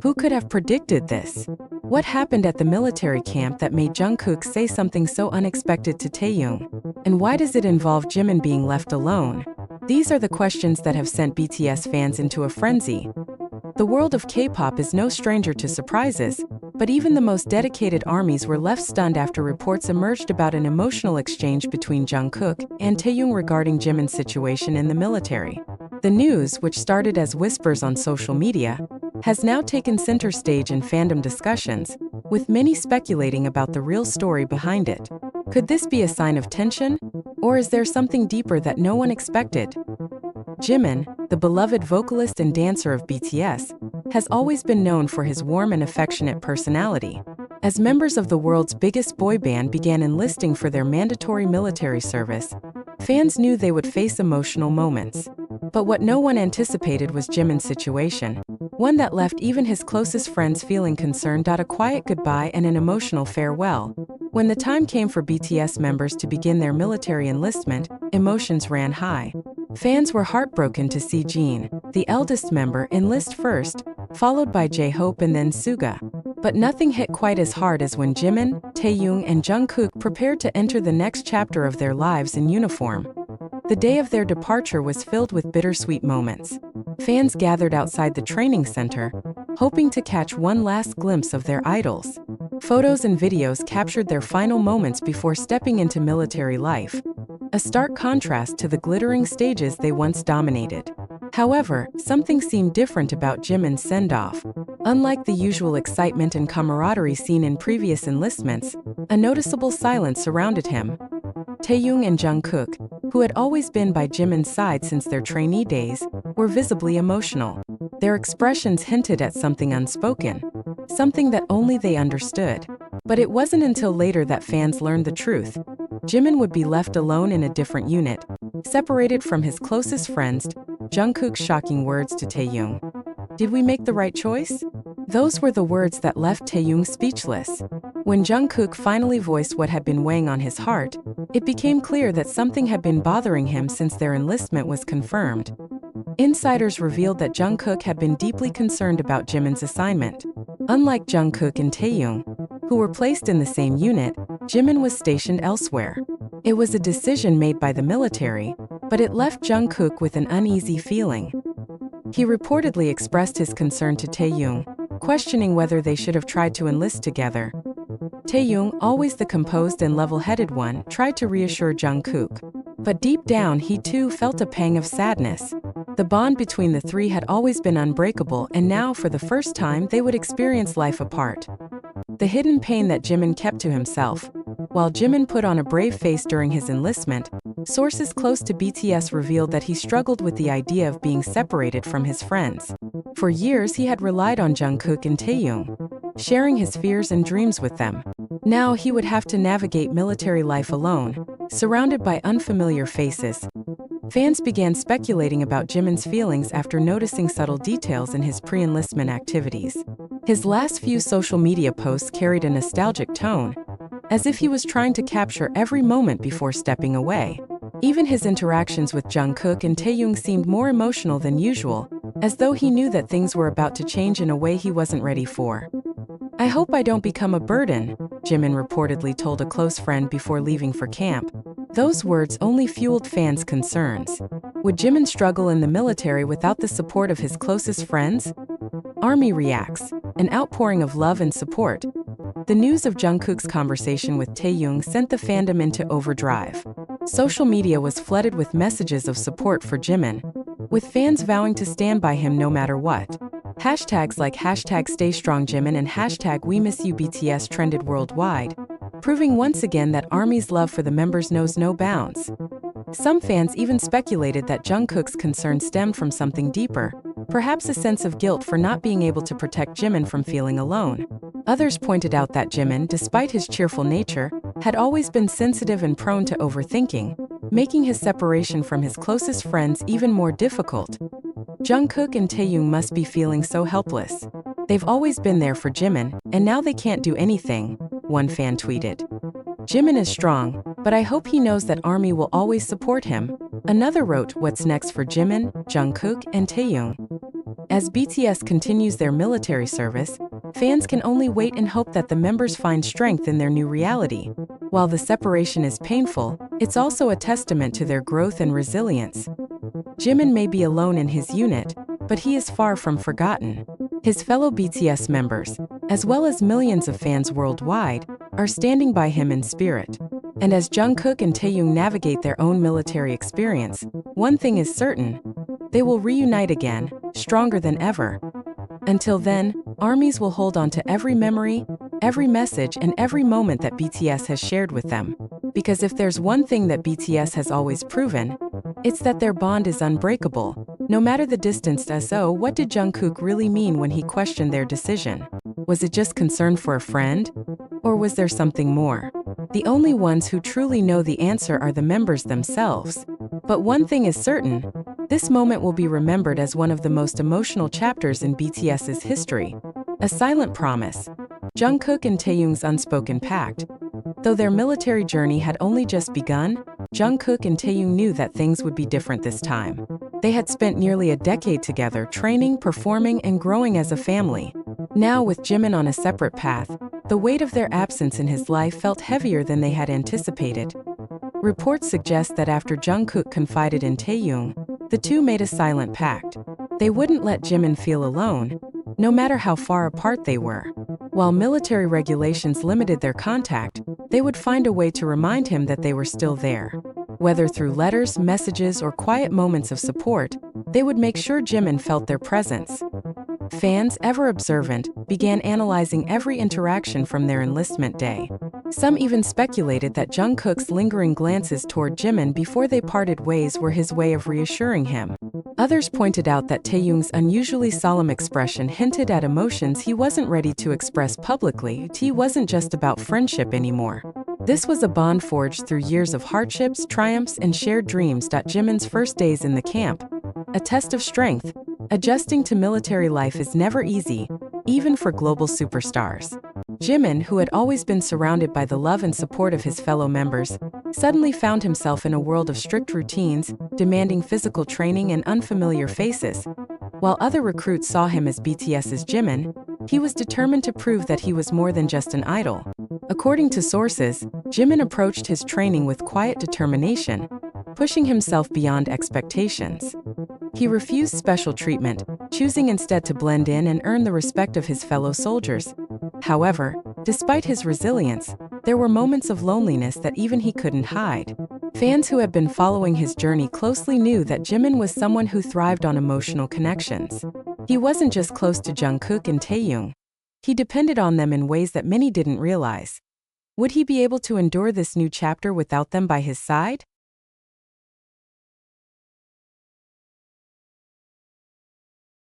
Who could have predicted this? What happened at the military camp that made Jungkook say something so unexpected to Taehyung? And why does it involve Jimin being left alone? These are the questions that have sent BTS fans into a frenzy. The world of K-pop is no stranger to surprises, but even the most dedicated armies were left stunned after reports emerged about an emotional exchange between Jungkook and Taehyung regarding Jimin's situation in the military. The news, which started as whispers on social media, has now taken center stage in fandom discussions, with many speculating about the real story behind it. Could this be a sign of tension? Or is there something deeper that no one expected? Jimin, the beloved vocalist and dancer of BTS, has always been known for his warm and affectionate personality. As members of the world's biggest boy band began enlisting for their mandatory military service, fans knew they would face emotional moments. But what no one anticipated was Jimin's situation, one that left even his closest friends feeling concerned. A quiet goodbye and an emotional farewell. When the time came for BTS members to begin their military enlistment, emotions ran high. Fans were heartbroken to see Jimin, the eldest member, enlist first, followed by J-Hope and then Suga. But nothing hit quite as hard as when Jimin, Taehyung, and Jungkook prepared to enter the next chapter of their lives in uniform. The day of their departure was filled with bittersweet moments. Fans gathered outside the training center, hoping to catch one last glimpse of their idols. Photos and videos captured their final moments before stepping into military life, a stark contrast to the glittering stages they once dominated. However, something seemed different about Jimin's send-off. Unlike the usual excitement and camaraderie seen in previous enlistments, a noticeable silence surrounded him. Taehyung and Jungkook, who had always been by Jimin's side since their trainee days, were visibly emotional. Their expressions hinted at something unspoken, something that only they understood. But it wasn't until later that fans learned the truth. Jimin would be left alone in a different unit, separated from his closest friends. Jungkook's shocking words to Taehyung. "Did we make the right choice?" Those were the words that left Taehyung speechless. When Jungkook finally voiced what had been weighing on his heart, it became clear that something had been bothering him since their enlistment was confirmed. Insiders revealed that Jungkook had been deeply concerned about Jimin's assignment. Unlike Jungkook and Taehyung, who were placed in the same unit, Jimin was stationed elsewhere. It was a decision made by the military, but it left Jungkook with an uneasy feeling. He reportedly expressed his concern to Taehyung, questioning whether they should have tried to enlist together. Taehyung, always the composed and level-headed one, tried to reassure Jungkook. But deep down he too felt a pang of sadness. The bond between the three had always been unbreakable, and now for the first time they would experience life apart. The hidden pain that Jimin kept to himself. While Jimin put on a brave face during his enlistment, sources close to BTS revealed that he struggled with the idea of being separated from his friends. For years he had relied on Jungkook and Taehyung, sharing his fears and dreams with them. Now he would have to navigate military life alone, surrounded by unfamiliar faces. Fans began speculating about Jimin's feelings after noticing subtle details in his pre-enlistment activities. His last few social media posts carried a nostalgic tone, as if he was trying to capture every moment before stepping away. Even his interactions with Jungkook and Taehyung seemed more emotional than usual, as though he knew that things were about to change in a way he wasn't ready for. "I hope I don't become a burden," Jimin reportedly told a close friend before leaving for camp. Those words only fueled fans' concerns. Would Jimin struggle in the military without the support of his closest friends? ARMY reacts, an outpouring of love and support. The news of Jungkook's conversation with Taehyung sent the fandom into overdrive. Social media was flooded with messages of support for Jimin, with fans vowing to stand by him no matter what. Hashtags like #StayStrongJimin and #WeMissYouBTS trended worldwide, proving once again that ARMY's love for the members knows no bounds. Some fans even speculated that Jungkook's concern stemmed from something deeper, perhaps a sense of guilt for not being able to protect Jimin from feeling alone. Others pointed out that Jimin, despite his cheerful nature, had always been sensitive and prone to overthinking, making his separation from his closest friends even more difficult. Jungkook and Taehyung must be feeling so helpless. They've always been there for Jimin, and now they can't do anything, one fan tweeted. "Jimin is strong, but I hope he knows that ARMY will always support him." Another wrote, "What's next for Jimin, Jungkook, and Taehyung?" As BTS continues their military service, fans can only wait and hope that the members find strength in their new reality. While the separation is painful, it's also a testament to their growth and resilience. Jimin may be alone in his unit, but he is far from forgotten. His fellow BTS members, as well as millions of fans worldwide, are standing by him in spirit. And as Jungkook and Taehyung navigate their own military experience, one thing is certain: they will reunite again, stronger than ever. Until then, armies will hold on to every memory, every message, and every moment that BTS has shared with them. Because if there's one thing that BTS has always proven, it's that their bond is unbreakable, no matter the distance. So, what did Jungkook really mean when he questioned their decision? Was it just concern for a friend? Or was there something more? The only ones who truly know the answer are the members themselves. But one thing is certain: this moment will be remembered as one of the most emotional chapters in BTS's history. A silent promise. Jungkook and Taehyung's unspoken pact. Though their military journey had only just begun, Jungkook and Taehyung knew that things would be different this time. They had spent nearly a decade together training, performing, and growing as a family. Now, with Jimin on a separate path, the weight of their absence in his life felt heavier than they had anticipated. Reports suggest that after Jungkook confided in Taehyung, the two made a silent pact. They wouldn't let Jimin feel alone, no matter how far apart they were. While military regulations limited their contact, they would find a way to remind him that they were still there. Whether through letters, messages, or quiet moments of support, they would make sure Jimin felt their presence. Fans, ever observant, began analyzing every interaction from their enlistment day. Some even speculated that Jungkook's lingering glances toward Jimin before they parted ways were his way of reassuring him. Others pointed out that Taehyung's unusually solemn expression hinted at emotions he wasn't ready to express publicly. He wasn't just about friendship anymore. This was a bond forged through years of hardships, triumphs, and shared dreams. Jimin's first days in the camp. A test of strength. Adjusting to military life is never easy, even for global superstars. Jimin, who had always been surrounded by the love and support of his fellow members, suddenly found himself in a world of strict routines, demanding physical training and unfamiliar faces. While other recruits saw him as BTS's Jimin, he was determined to prove that he was more than just an idol. According to sources, Jimin approached his training with quiet determination, pushing himself beyond expectations. He refused special treatment, choosing instead to blend in and earn the respect of his fellow soldiers. However, despite his resilience, there were moments of loneliness that even he couldn't hide. Fans who had been following his journey closely knew that Jimin was someone who thrived on emotional connections. He wasn't just close to Jungkook and Taehyung. He depended on them in ways that many didn't realize. Would he be able to endure this new chapter without them by his side?